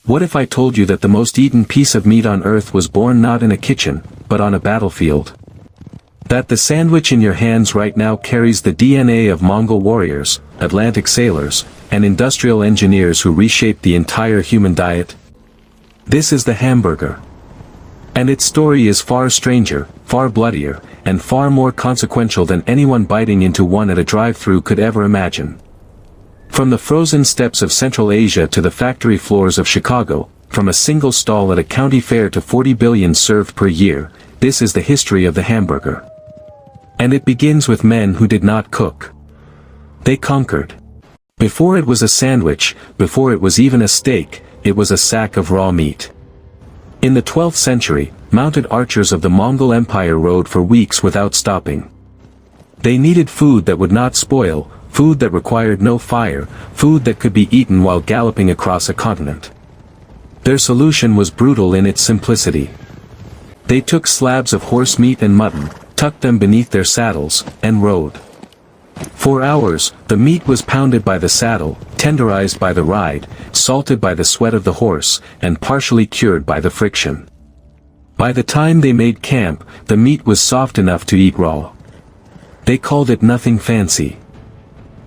What if I told you that the most eaten piece of meat on earth was born not in a kitchen, but on a battlefield? That the sandwich in your hands right now carries the DNA of Mongol warriors, Atlantic sailors, and industrial engineers who reshaped the entire human diet? This is the hamburger. And its story is far stranger, far bloodier, and far more consequential than anyone biting into one at a drive-thru could ever imagine. From the frozen steppes of Central Asia to the factory floors of Chicago, from a single stall at a county fair to 40 billion served per year, this is the history of the hamburger. And it begins with men who did not cook. They conquered. Before it was a sandwich, before it was even a steak, it was a sack of raw meat. In the 12th century, mounted archers of the Mongol Empire rode for weeks without stopping. They needed food that would not spoil, food that required no fire, food that could be eaten while galloping across a continent. Their solution was brutal in its simplicity. They took slabs of horse meat and mutton, tucked them beneath their saddles, and rode. For hours, the meat was pounded by the saddle, tenderized by the ride, salted by the sweat of the horse, and partially cured by the friction. By the time they made camp, the meat was soft enough to eat raw. They called it nothing fancy.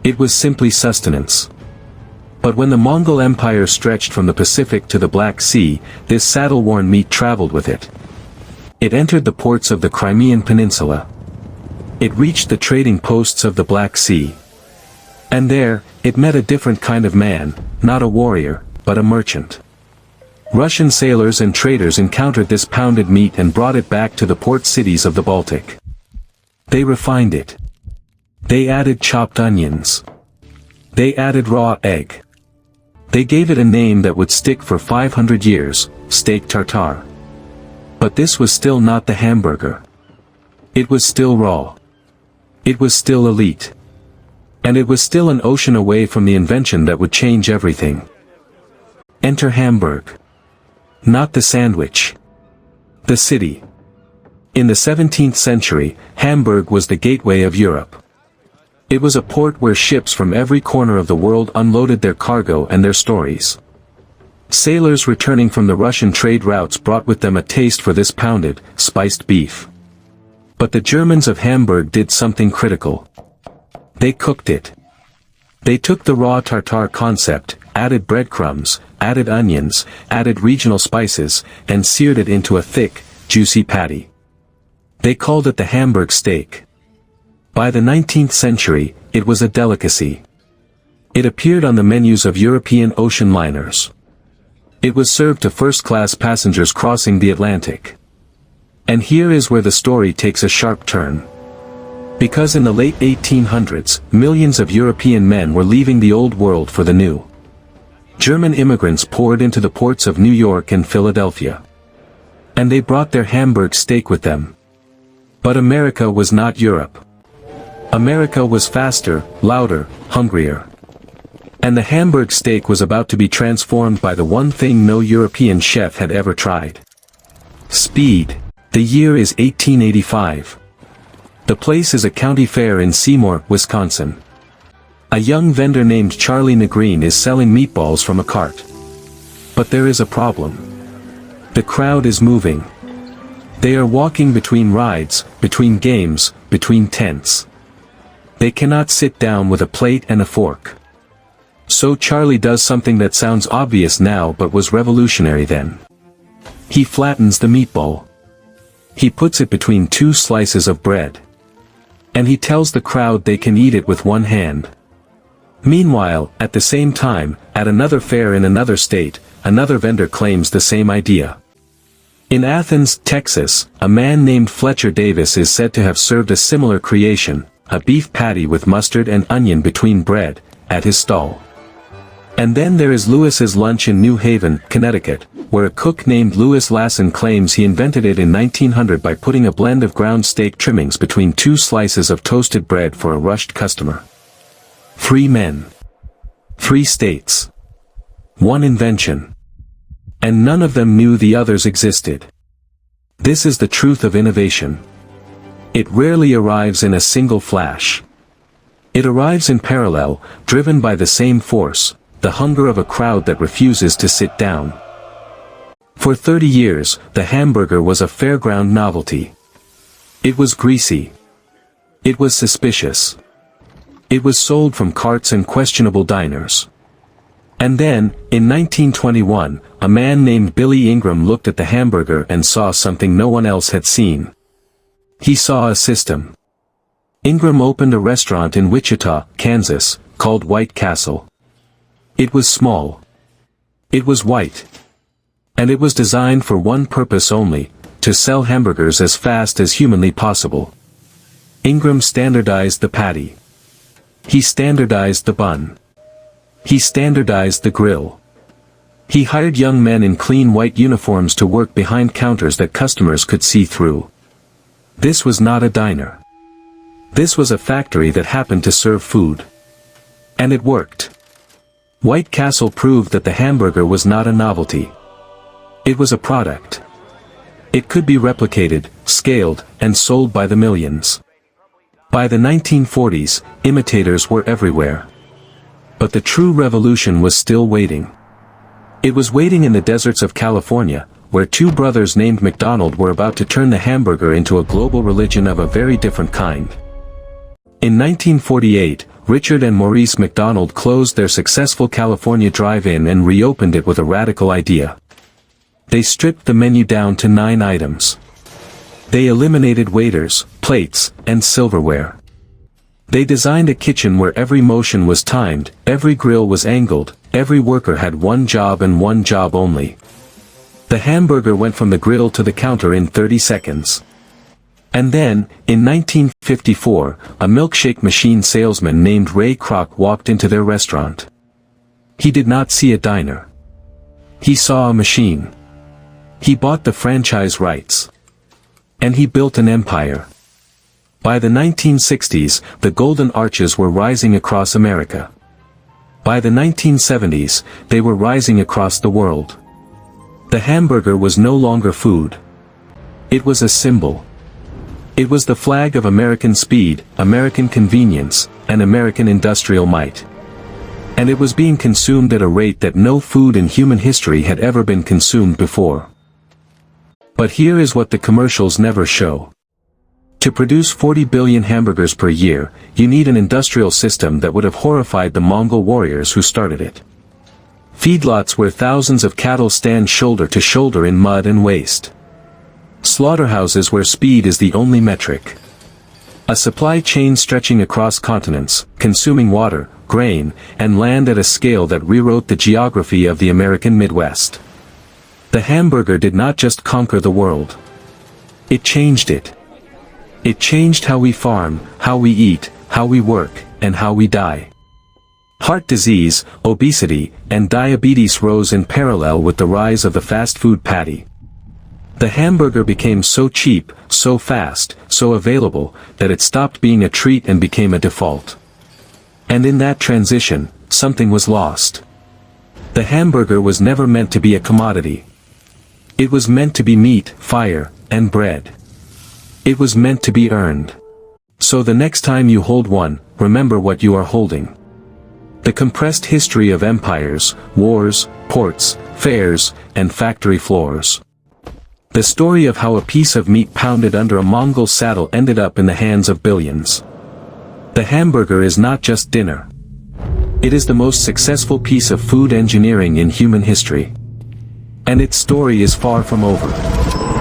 It was simply sustenance. But when the Mongol Empire stretched from the Pacific to the Black Sea, this saddle-worn meat traveled with it. It entered the ports of the Crimean Peninsula. It reached the trading posts of the Black Sea. And there, it met a different kind of man, not a warrior, but a merchant. Russian sailors and traders encountered this pounded meat and brought it back to the port cities of the Baltic. They refined it. They added chopped onions. They added raw egg. They gave it a name that would stick for 500 years, steak tartare. But this was still not the hamburger. It was still raw. It was still elite. And it was still an ocean away from the invention that would change everything. Enter Hamburg. Not the sandwich. The city. In the 17th century, Hamburg was the gateway of Europe. It was a port where ships from every corner of the world unloaded their cargo and their stories. Sailors returning from the Russian trade routes brought with them a taste for this pounded, spiced beef. But the Germans of Hamburg did something critical. They cooked it. They took the raw tartare concept, added breadcrumbs, added onions, added regional spices, and seared it into a thick, juicy patty. They called it the Hamburg steak. By the 19th century, it was a delicacy. It appeared on the menus of European ocean liners. It was served to first-class passengers crossing the Atlantic. And here is where the story takes a sharp turn. Because in the late 1800s, millions of European men were leaving the old world for the new. German immigrants poured into the ports of New York and Philadelphia. And they brought their Hamburg steak with them. But America was not Europe. America was faster, louder, hungrier. And the Hamburg steak was about to be transformed by the one thing no European chef had ever tried. Speed. The year is 1885. The place is a county fair in Seymour, Wisconsin. A young vendor named Charlie Negreen is selling meatballs from a cart. But there is a problem. The crowd is moving. They are walking between rides, between games, between tents. They cannot sit down with a plate and a fork. So Charlie does something that sounds obvious now but was revolutionary then. He flattens the meatball. He puts it between two slices of bread. And he tells the crowd they can eat it with one hand. Meanwhile, at the same time, at another fair in another state, another vendor claims the same idea. In Athens, Texas, a man named Fletcher Davis is said to have served a similar creation, a beef patty with mustard and onion between bread, at his stall. And then there is Lewis's Lunch in New Haven, Connecticut, where a cook named Louis Lasson claims he invented it in 1900 by putting a blend of ground steak trimmings between two slices of toasted bread for a rushed customer. 3 men. 3 states. 1 invention. And none of them knew the others existed. This is the truth of innovation. It rarely arrives in a single flash. It arrives in parallel, driven by the same force, the hunger of a crowd that refuses to sit down. For 30 years, the hamburger was a fairground novelty. It was greasy. It was suspicious. It was sold from carts and questionable diners. And then, in 1921, a man named Billy Ingram looked at the hamburger and saw something no one else had seen. He saw a system. Ingram opened a restaurant in Wichita, Kansas, called White Castle. It was small. It was white. And it was designed for one purpose only, to sell hamburgers as fast as humanly possible. Ingram standardized the patty. He standardized the bun. He standardized the grill. He hired young men in clean white uniforms to work behind counters that customers could see through. This was not a diner. This was a factory that happened to serve food. And it worked. White Castle proved that the hamburger was not a novelty. It was a product. It could be replicated, scaled, and sold by the millions. By the 1940s, imitators were everywhere. But the true revolution was still waiting. It was waiting in the deserts of California, where two brothers named McDonald were about to turn the hamburger into a global religion of a very different kind. In 1948, Richard and Maurice McDonald closed their successful California drive-in and reopened it with a radical idea. They stripped the menu down to 9 items. They eliminated waiters, plates, and silverware. They designed a kitchen where every motion was timed, every grill was angled, every worker had one job and one job only. The hamburger went from the grill to the counter in 30 seconds. And then, in 1954, a milkshake machine salesman named Ray Kroc walked into their restaurant. He did not see a diner. He saw a machine. He bought the franchise rights. And he built an empire. By the 1960s, the golden arches were rising across America. By the 1970s, they were rising across the world. The hamburger was no longer food. It was a symbol. It was the flag of American speed, American convenience, and American industrial might. And it was being consumed at a rate that no food in human history had ever been consumed before. But here is what the commercials never show. To produce 40 billion hamburgers per year, you need an industrial system that would have horrified the Mongol warriors who started it. Feedlots where thousands of cattle stand shoulder to shoulder in mud and waste. Slaughterhouses where speed is the only metric. A supply chain stretching across continents, consuming water, grain, and land at a scale that rewrote the geography of the American Midwest. The hamburger did not just conquer the world. It changed it. It changed how we farm, how we eat, how we work, and how we die. Heart disease, obesity, and diabetes rose in parallel with the rise of the fast food patty. The hamburger became so cheap, so fast, so available, that it stopped being a treat and became a default. And in that transition, something was lost. The hamburger was never meant to be a commodity. It was meant to be meat, fire, and bread. It was meant to be earned. So the next time you hold one, remember what you are holding. The compressed history of empires, wars, ports, fairs, and factory floors. The story of how a piece of meat pounded under a Mongol saddle ended up in the hands of billions. The hamburger is not just dinner. It is the most successful piece of food engineering in human history. And its story is far from over.